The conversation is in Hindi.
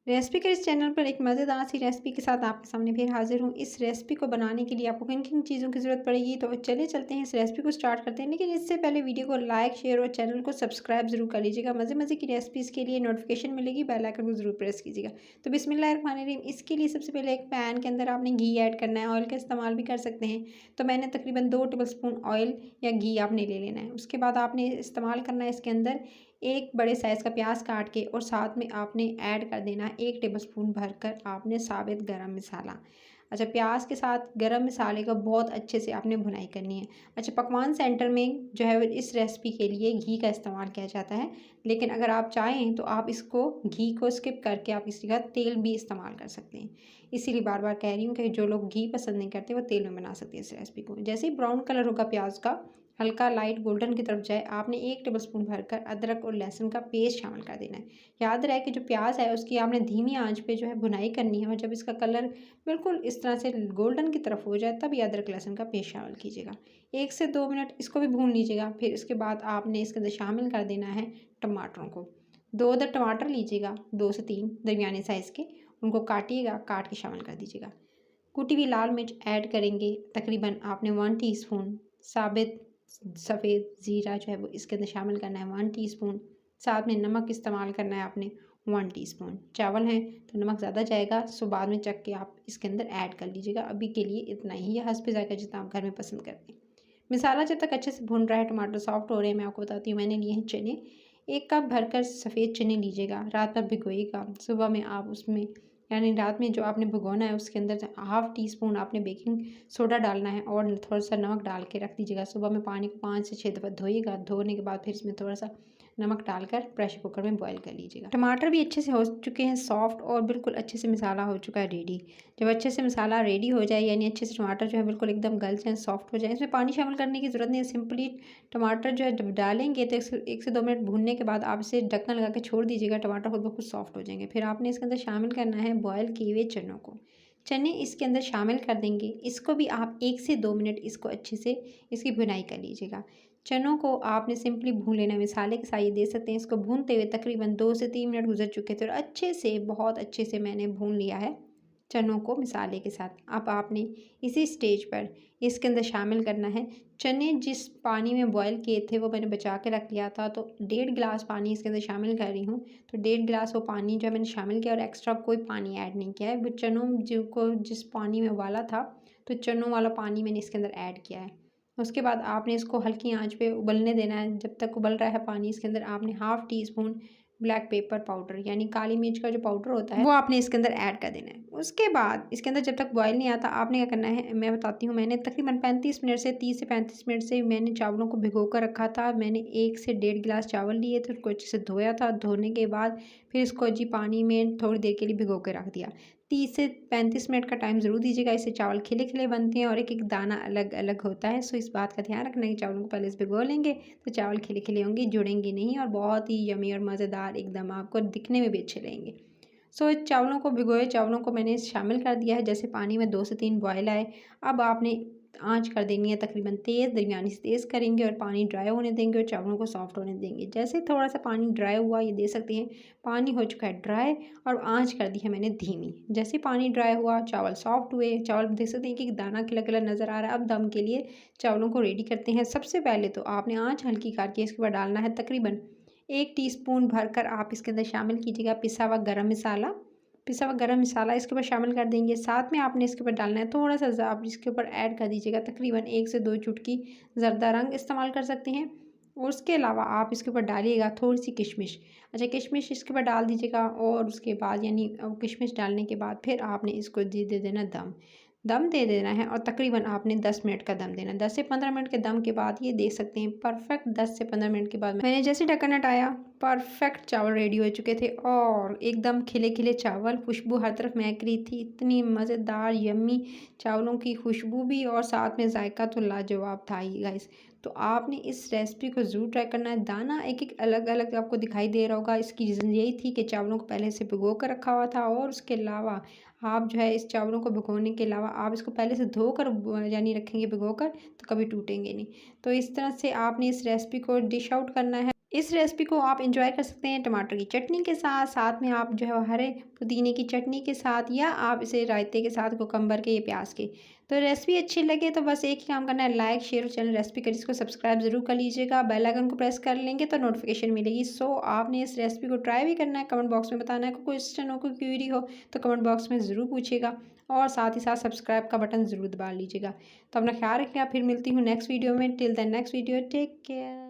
रेसिपी के इस चैनल पर एक मज़ेदार सी रेसिपी के साथ आपके सामने फिर हाजिर हूँ। इस रेसिपी को बनाने के लिए आपको किन-किन चीज़ों की ज़रूरत पड़ेगी, तो चलिए चलते हैं इस रेसिपी को स्टार्ट करते हैं। लेकिन इससे पहले वीडियो को लाइक, शेयर और चैनल को सब्सक्राइब ज़रूर कर लीजिएगा। मज़े-मज़े की रेसिपीज़ के लिए नोटिफिकेशन मिलेगी, बेल आइकन को ज़रूर प्रेस कीजिएगा। तो बिस्मिल्लाहिर्रहमानिर्रहीम, इसके लिए सबसे पहले एक पैन के अंदर आपने घी ऐड करना है। ऑयल का इस्तेमाल भी कर सकते हैं। तो मैंने तकरीबन 2 टेबलस्पून ऑयल या घी आपने ले लेना है। उसके बाद आपने इस्तेमाल करना है इसके अंदर एक बड़े साइज़ का प्याज काट के, और साथ में आपने ऐड कर देना है 1 टेबलस्पून भरकर आपने साबित गरम मसाला। अच्छा, प्याज के साथ गरम मसाले का बहुत अच्छे से आपने भुनाई करनी है। अच्छा, पकवान सेंटर में जो है वो इस रेसिपी के लिए घी का इस्तेमाल किया जाता है, लेकिन अगर आप चाहें तो आप इसको घी को स्किप करके आप इसी का तेल भी इस्तेमाल कर सकते हैं। इसीलिए बार बार कह रही हूँ कि जो लोग घी पसंद नहीं करते वो तेल में बना सकते हैं इस रेसिपी को। जैसे ही ब्राउन कलर होगा प्याज का, हल्का लाइट गोल्डन की तरफ जाए, आपने 1 टेबलस्पून भरकर अदरक और लहसुन का पेस्ट शामिल कर देना है। याद रहे कि जो प्याज है उसकी आपने धीमी आंच पे जो है भुनाई करनी है, और जब इसका कलर बिल्कुल इस तरह से गोल्डन की तरफ हो जाए तब ये अदरक लहसुन का पेस्ट शामिल कीजिएगा। 1 से 2 मिनट इसको भी भून लीजिएगा। फिर इसके बाद आपने इसके अंदर शामिल कर देना है टमाटरों को। 2 अदर टमाटर लीजिएगा, 2 से 3 दरमियाने साइज़ के, उनको काटिएगा, काट के शामिल कर दीजिएगा। कुटी हुई लाल मिर्च ऐड करेंगे, तकरीबन आपने 1 टीस्पून। साबित सफ़ेद ज़ीरा जो है वो इसके अंदर शामिल करना है 1 टीस्पून। साथ में नमक इस्तेमाल करना है आपने 1 टीस्पून। चावल हैं तो नमक ज़्यादा जाएगा, सो बाद में चख के आप इसके अंदर ऐड कर लीजिएगा। अभी के लिए इतना ही, या हस्ब ज़ायक़ा जितना आप घर में पसंद करते हैं। मसाला जब तक अच्छे से भुन रहा है, टमाटर सॉफ्ट हो रहे हैं, मैं आपको बताती हूँ। मैंने लिए हैं चने, 1 कप भरकर सफ़ेद चने लीजिएगा। रात भर भिगोइएगा, सुबह में आप उसमें, यानी रात में जो आपने भिगोना है उसके अंदर 1/2 टीस्पून आपने बेकिंग सोडा डालना है और थोड़ा सा नमक डाल के रख दीजिएगा। सुबह में पानी को 5 से 6 दफ़ा धोइएगा। धोने के बाद फिर इसमें थोड़ा सा नमक डालकर प्रेशर कुकर में बॉईल कर लीजिएगा। टमाटर भी अच्छे से हो चुके हैं सॉफ्ट, और बिल्कुल अच्छे से मसाला हो चुका है रेडी। जब अच्छे से मसाला रेडी हो जाए, यानी अच्छे से टमाटर जो है बिल्कुल एकदम गल जाए, सॉफ्ट हो जाए, इसमें पानी शामिल करने की ज़रूरत नहीं है। सिंपली टमाटर जो है जब डालेंगे तो 1 से 2 मिनट भूनने के बाद आप इसे ढक्कन लगा के छोड़ दीजिएगा। टमाटर खुद ब खुद सॉफ्ट हो जाएंगे। फिर आपने इसके अंदर शामिल करना है बॉयल किए हुए चनों को। चने इसके अंदर शामिल कर देंगे। इसको भी आप 1 से 2 मिनट इसको अच्छे से इसकी भुनाई कर लीजिएगा। चनों को आपने सिंपली भून लेना है, मसाले के साथ ये दे सकते हैं। इसको भूनते हुए तकरीबन 2 से 3 मिनट गुजर चुके थे, और अच्छे से, बहुत अच्छे से मैंने भून लिया है चनों को मसाले के साथ। अब आपने इसी स्टेज पर इसके अंदर शामिल करना है चने। जिस पानी में बॉयल किए थे वो मैंने बचा के रख लिया था, तो 1.5 गिलास पानी इसके अंदर शामिल कर रही हूँ। तो 1.5 गिलास वो पानी जो है मैंने शामिल किया, और एक्स्ट्रा कोई पानी ऐड नहीं किया है। वो चनों जो को जिस पानी में उबाला था, तो चनों वाला पानी मैंने इसके अंदर ऐड किया है। उसके बाद आपने इसको हल्की आंच पे उबलने देना है। जब तक उबल रहा है पानी, इसके अंदर आपने 1/2 टीस्पून ब्लैक पेपर पाउडर, यानी काली मिर्च का जो पाउडर होता है, वो आपने इसके अंदर ऐड कर देना है। उसके बाद इसके अंदर जब तक बॉयल नहीं आता, आपने क्या करना है मैं बताती हूँ। मैंने तकरीबन 35 मिनट से 30 से 35 मिनट से मैंने चावलों को भिगो कर रखा था। मैंने 1 से 1.5 गिलास चावल लिए थे, उनको अच्छे से धोया था। धोने के बाद फिर इसको जी पानी में थोड़ी देर के लिए भिगो के रख दिया। 30 से 35 मिनट का टाइम ज़रूर दीजिएगा। इससे चावल खिले-खिले बनते हैं, और एक-एक दाना अलग-अलग होता है। सो इस बात का ध्यान रखना है कि चावलों को पहले से भिगो लेंगे तो चावल खिले-खिले होंगे, जुड़ेंगे नहीं, और बहुत ही यम्मी और मज़ेदार एकदम आपको दिखने में भी अच्छे लगेंगे। सो चावलों को, भिगोए चावलों को मैंने शामिल कर दिया है। जैसे पानी में 2 से 3 बॉयल आए, अब आपने आँच कर देनी है तकरीबन तेज़, दरमियानी से तेज़ करेंगे, और पानी ड्राई होने देंगे और चावलों को सॉफ्ट होने देंगे। जैसे थोड़ा सा पानी ड्राई हुआ, ये देख सकते हैं पानी हो चुका है ड्राई, और आँच कर दी है मैंने धीमी। जैसे पानी ड्राई हुआ, चावल सॉफ्ट हुए, चावल देख सकते हैं कि दाना खिला-खिला नज़र आ रहा है। अब दम के लिए चावलों को रेडी करते हैं। सबसे पहले तो आपने आँच हल्की करके इसके बाद डालना है तकरीबन 1 टीस्पून भरकर आप इसके अंदर शामिल कीजिएगा पिसा हुआ गरम मसाला। पिसा हुआ गरम मसाला इसके ऊपर शामिल कर देंगे। साथ में आपने इसके ऊपर डालना है थोड़ा सा आप इसके ऊपर ऐड कर दीजिएगा, तकरीबन 1 से 2 चुटकी ज़रदा रंग इस्तेमाल कर सकते हैं। और उसके अलावा आप इसके ऊपर डालिएगा थोड़ी सी किशमिश। अच्छा, किशमिश इसके ऊपर डाल दीजिएगा, और उसके बाद यानी किशमिश डालने के बाद फिर आपने इसको दे देना दम। दम दे देना है, और तकरीबन आपने 10 मिनट का दम देना। 10 से 15 मिनट के दम के बाद ये देख सकते हैं परफेक्ट 10 से 15 मिनट के बाद मैंने जैसे ढक्कन हटाया, परफेक्ट चावल रेडी हो चुके थे, और एकदम खिले खिले चावल, खुशबू हर तरफ महक रही थी। इतनी मज़ेदार यम्मी चावलों की खुशबू भी, और साथ में जायका तो लाजवाब था ही गाइस। तो आपने इस रेसिपी को ज़रूर ट्राई करना है। दाना एक एक अलग अलग आपको दिखाई दे रहा होगा। इसकी रीज़न यही थी कि चावलों को पहले से भिगो कर रखा हुआ था, और उसके अलावा आप जो है इस चावलों को भिगोने के अलावा आप इसको पहले से धोकर यानी रखेंगे भिगोकर, तो कभी टूटेंगे नहीं। तो इस तरह से आपने इस रेसिपी को डिश आउट करना है। इस रेसिपी को आप एंजॉय कर सकते हैं टमाटर की चटनी के साथ, साथ में आप जो है हरे पुदीने की चटनी के साथ, या आप इसे रायते के साथ कुकम्बर के या प्याज के। तो रेसिपी अच्छी लगे तो बस एक ही काम करना है, लाइक शेयर और चैनल रेसिपी करिए इसको सब्सक्राइब ज़रूर कर लीजिएगा। बेल आइकन को प्रेस कर लेंगे तो नोटिफिकेशन मिलेगी। सो आपने इस रेसिपी को ट्राई भी करना है, कमेंट बॉक्स में बताना है। कोई क्वेश्चन हो, कोई क्वेरी हो तो कमेंट बॉक्स में ज़रूर पूछिएगा, और साथ ही साथ सब्सक्राइब का बटन ज़रूर दबा लीजिएगा। तो अपना ख्याल रखिएगा, फिर मिलती हूँ नेक्स्ट वीडियो में। Till the next video, take care.